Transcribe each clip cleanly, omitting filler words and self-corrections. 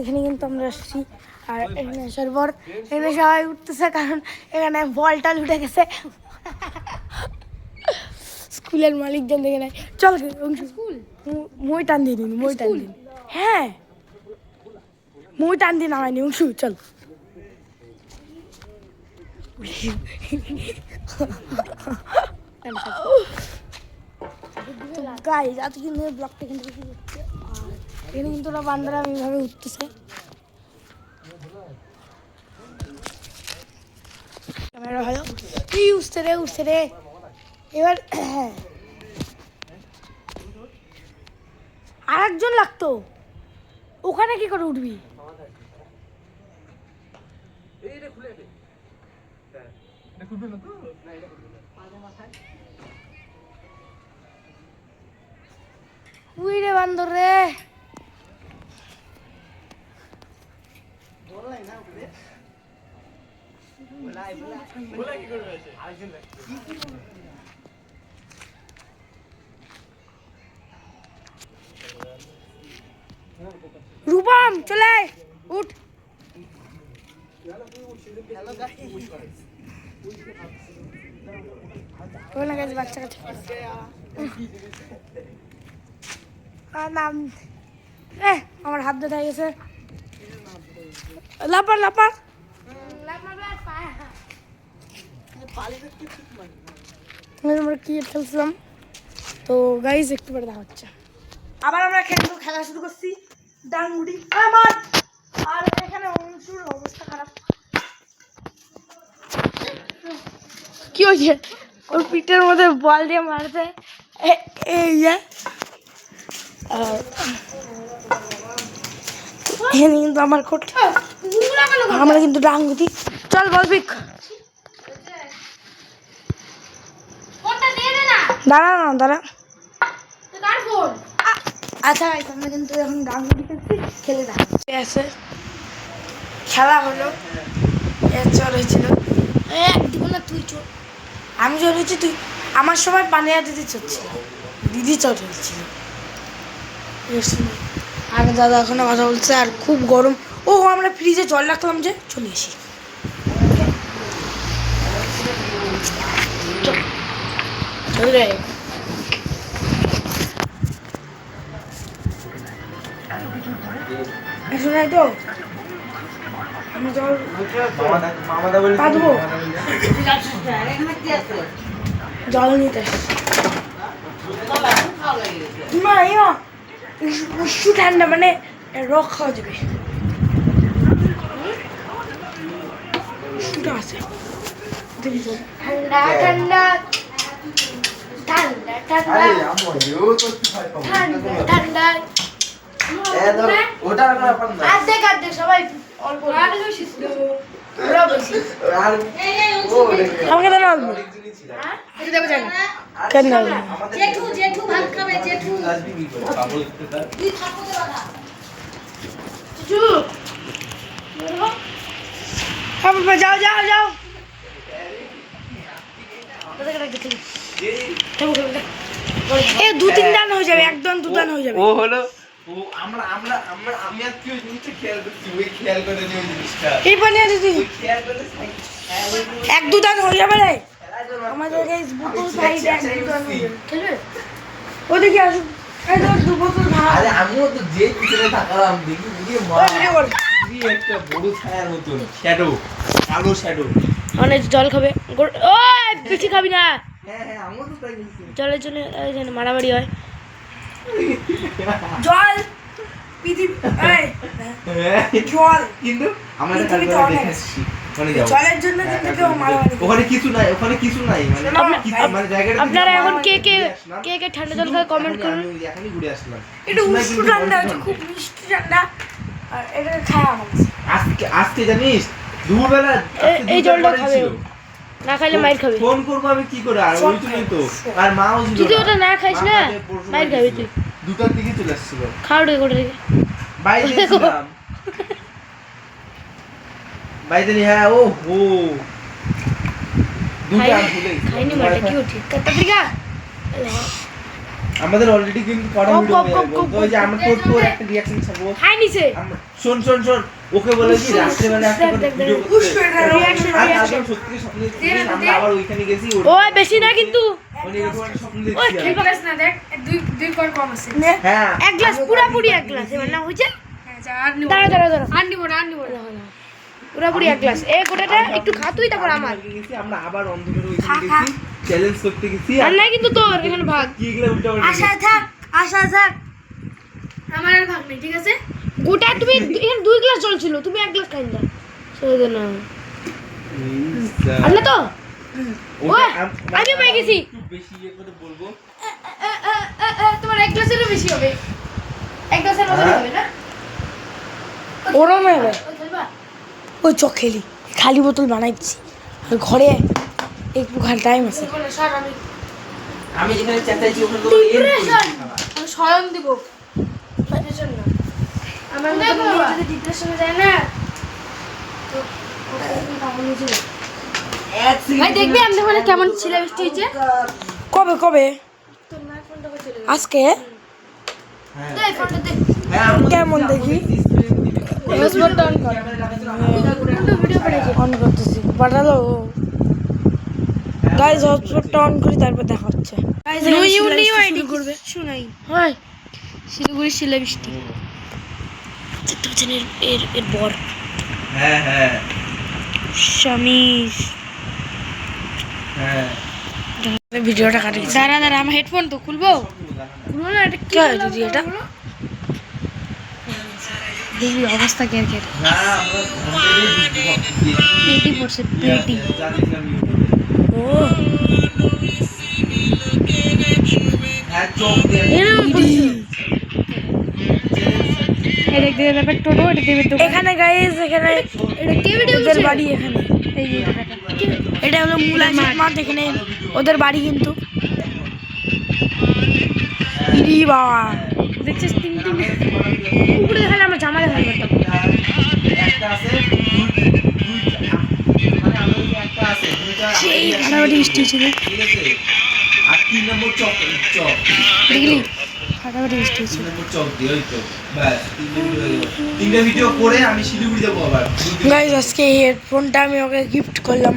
এখানে কিন্তু আমরা আসছি আর এখানে আসার পর এখানে সবাই উঠতেছে কারণ এখানে বলটা উঠে গেছে। স্কুলের মালিকজন দেখে নাই চল স্কুল মই টান দিয়ে দিন মই টান দিন হ্যাঁ মই টান দিয়ে নামায়নি অংশু চল। গাইস আজকে কিন্তু ব্লগটা কিন্তু বেশি হচ্ছে আর এখানে কিন্তু ওরা বান্দারা এইভাবে উঠতেছে। ক্যামেরা ভালো কি উঠছে রে এবার আর একজন লাগতো ওখানে কি করে উঠবি? উই রে বান্দর রে রূপম চলে উঠ। বাচ্চা নাম আমার হাত ধরে গেছে লাপার লাপার আমরা ক্রিকেট খেলছিলাম তো গাইজ একটু পরে দেখা হচ্ছে। আবার আমরা খেলা শুরু করছি ডাঙ্গুড়ি আমার আর এখানে অংশুর অবস্থা খারাপ। কি হয়েছে ওর পিঠের মধ্যে বল দিয়ে মারতে এই কিন্তু আমার কোট আমরা কিন্তু ডাঙ্গুতি চল বলবিক দাঁড়া না দাঁড়া আচ্ছা আমরা কিন্তু এখন ডাঙ্গুতি খেলে আছে খেলা হলো চল হয়েছিল দিব না তুই চল আমি চল হয়েছি তুই আমার সময় পানিয়া দিদি চলছিল দিদি চল হয়েছিল আগে দাদা ওখানে কথা বলছে আর খুব গরম ও আমরা ফ্রিজে জল রাখলাম যে চলে এসি শোনাই তো আমি জল পাতবো জল নিতে না উষ্ণ ঠান্ডা মানে রক খাওয়া যাবে আছে ঠান্ডা ঠান্ডা ঠান্ডা ঠান্ডা ঠান্ডা ঠান্ডা সবাই অল্প আমাকে দেন অল্প কেন জেঠু জেঠু ভাত খাবে জেঠু যাও যাও যাও এই 2-3 দান হয়ে যাবে একদম 2 দান হয়ে যাবে ও হলো ও আমরা আমরা আমরা আমি আর কি নিচে খেয়াল করছি ওই খেয়াল করে নিও জিনিসটা এই বানিয়ে দিদি খেয়াল করে 1-2 দান হয়ে যাবে রে আমাদের গাইস বোতল সাইড 1-2 দান হয়ে যাবে খেলবে ও দেখি আসুন এই তো 2 বোতল ভাত আরে আমিও তো যে পিছনে থাকলাম দেখি বুঝি মা কি একটা বড় ছায়ার মতন শ্যাডো কালো শ্যাডো অনেক জল খাবে ও বেশি খাবি না হ্যাঁ হ্যাঁ আমিও তো তাই বলছি চলে চলে এই যে মারামারি হয় জল পৃথিবী এই জল কিন্তু আমরা কাল করে দেখেছি ওখানে যাও জলের জন্য কিন্তু কেউ মারামারি ওখানে কিছু নাই মানে জায়গাটা আপনারা এখন কে ঠান্ডা জল খায় কমেন্ট করুন আমি এখনই ঘুরে আসলাম এটা উষ্ণ ঠান্ডা খুব মিষ্টি ঠান্ডা আর এটা খায় আমার আজকে জানিস দুপুরবেলা এই জলটা খাবে না খাইলে মাইর খাবে ফোন করব আমি কি করে আর ওই তুমি তো আর মাও ছিল তুই ওটা না খাইস না মাইর খাবি তুই দুটার দিকে চলে আসছিল খাওড়ে করে রেখে বাইরে ছিলাম বাইরে হ্যাঁ ও হো দুটা ভুলে খাইনি মারটা কি উঠি কত দিকা আমাদের অলরেডি কিন্তু কটা ভিডিও হয়ে গেল তো ওই যে আমরা তোর একটা রিঅ্যাকশন ছাড়বো হাই নিচে শোন ওকে বলে কি রাত্রিবেলা একটা করে ভিডিও করতে আর আগে সত্যি স্বপ্ন দেখছি আমরা আবার ওইখানে গেছি ওই বেশি না কিন্তু মানে এরকম একটা স্বপ্ন ওই দেখছি খেলবো গাছ না দেখ দুই কর কম আছে হ্যাঁ এক গ্লাস পুরোপুরি এক গ্লাস এবার না হইছে দাঁড়া আর নিব না পুরোপুরি এক গ্লাস এই গোটাটা একটু খা তুই তারপর আমার গেছি আমরা আবার অন্ধকারে ওইখানে গেছি চ্যালেঞ্জ করতে গেছি আর না কিন্তু তোর এখানে ভাগ কি এগুলা উল্টা পাল্টা আশা থাক আমার আর ভাগ নেই ঠিক আছে গোটা তুমি এখানে দুই গ্লাস জল ছিল তুমি এক গ্লাস খাই দাও সরে না আনলে তো ওই আমি পেয়ে গেছি বেশি ইয়ে করে বলবো তোমার এক গ্লাসেরও বেশি হবে এক গ্লাসের মতো হবে না ওরম হবে ওই চক খেলি খালি বোতল বানাইছি আর ঘরে একটু খাল টাইম আছে আমি যেখানে চাইছি ওখানে তো আমি স্বয়ং দিব ডিপ্রেশন না আমার মতো যদি ডিপ্রেশনে যায় না তো ভাই দেখবি আমাদের মানে কেমন ছিল বৃষ্টি হয়েছে কবে আজকে কেমন দেখি অন করতেছি পাঠালো গাইজ হটস্পটটা অন করি তারপর দেখা হচ্ছে করবে শোনাই হয় শিলিগুড়ি শিলাবৃষ্টি এর বর হ্যাঁ শামিস ভিডিওটা কাটি দাঁড়া আমার হেডফোন তো খুলবো না এটা কি হয় দিদি এটা দেখবি অবস্থা কে না আমরা পেটি পড়ছে পেটি ও হ্যাঁ চোখ দিয়ে এখানে গাইস এখানে ওদের বাড়ি এখানে এটা হলো মুলাশির মাঠ এখানে ওদের বাড়ি কিন্তু ইরি বাবা দেখছিস তিন উপরে দেখালে আমার জামা দেখালে একটা আছে মানে আমাদের একটা আছে দুইটা সেই ফাটাফাটি বৃষ্টি ছিল ঠিক আছে আর 3 নম্বর চক দেখলি ফাটাফাটি বৃষ্টি ছিল 3 নম্বর চক দিয়ে ওই তো বাস 3টা ভিডিও করে আমি শিলিগুড়ি যাব আবার গাইস আজকে এই হেডফোনটা আমি ওকে গিফট করলাম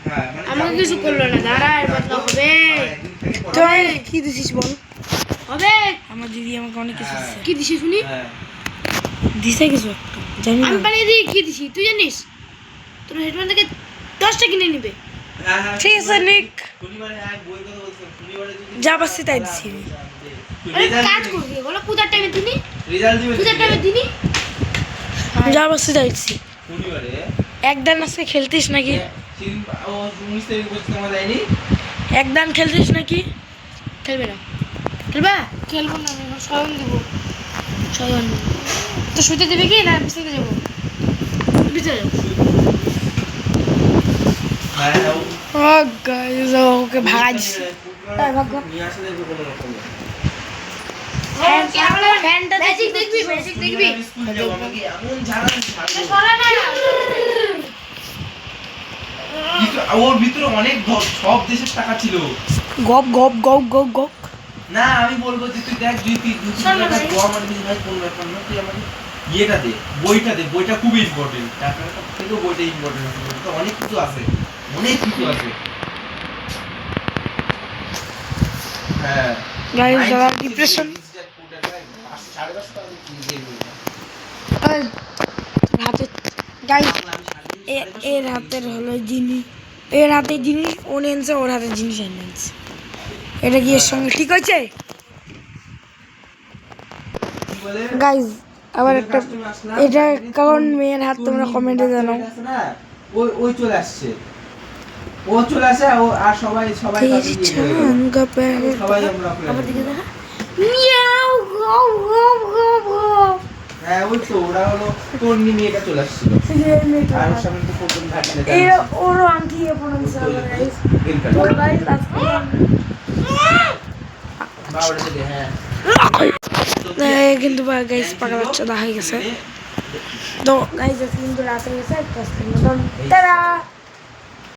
হ্যাঁ মানে আমাকে কিছু করলো না দাঁড়া এর বদলা হবে তুই কি দিছিস বল হবে আমার দিদি আমাকে অনেক কিছু দিছে কি দিছিস শুনি হ্যাঁ দিছে কিছু জানি না আমি বানিয়ে দিই কি দিছি তুই জানিস তোর হেডফোন থেকে 10টা কিনে নিবে ঠিক আছে নিক শনিবারে এক বই কথা বলছিলাম শনিবারে যদি যা পাচ্ছি তাই দিছি আরে কাজ করবি বলো পূজার টাইমে দিনি রেজাল্ট দিবে পূজার টাইমে দিনি যা পাচ্ছি তাই দিছি শনিবারে একদান আজকে খেলতিস নাকি ও 19 তারিখ পর্যন্ত আমার দেয়নি একদান খেলতিস নাকি খেলবে না খেলবা খেলবো না আমি স্বয়ং দিব স্বয়ং তো শুতে দেবে কি না বিছাতে যাবো বিছাতে যাবো ও গাইস ওকে ভাগা দিছি নিয়ে আসা দেবে কোনো রকম ফ্যানটা ম্যাজিক দেখবি আমাকে এমন জানা সরা না ওর ভিতরে অনেক সব দেশের টাকা ছিল গপ গপ গপ গপ গপ না আমি বলবো যে তুই দেখ তুই আমার ভাই কোন ব্যাপার না তুই আমাকে ইয়েটা দে বইটা খুব ইম্পর্টেন্ট টাকার থেকেও বইটা ইম্পর্টেন্ট আছে তো অনেক কিছু আছে হ্যাঁ গাইস যারা ডিপ্রেশন হাতে গাইস এর হাতের হলো জিনিস এর হাতে জিনিস ও নেনছে ওর হাতে জিনিস এনেছে এটা কি এর সঙ্গে ঠিক হয়েছে গাইস আবার একটা এটা কারণ মেয়ের হাত তোমরা কমেন্টে জানাও ওই চলে আসছে ও চলে আসে ও আর সবাই সবাই আবার দিকে দেখা মিয়াও গাও গাও গাও গাও হ্যাঁ ওই তো ওরা হলো তোর মেয়েটা চলে আসছিল আর ওর সামনে তো প্রথম থাকলে এই ওরও আংটি পড়ন স্যার গাইস ওর গাইস আজকে বাউড়াতে দে হ্যাঁ কিন্তু গাইস পাকা বাচ্চা দেখা গেছে তো গাইস কিন্তু রাতে গেছে একটা তারা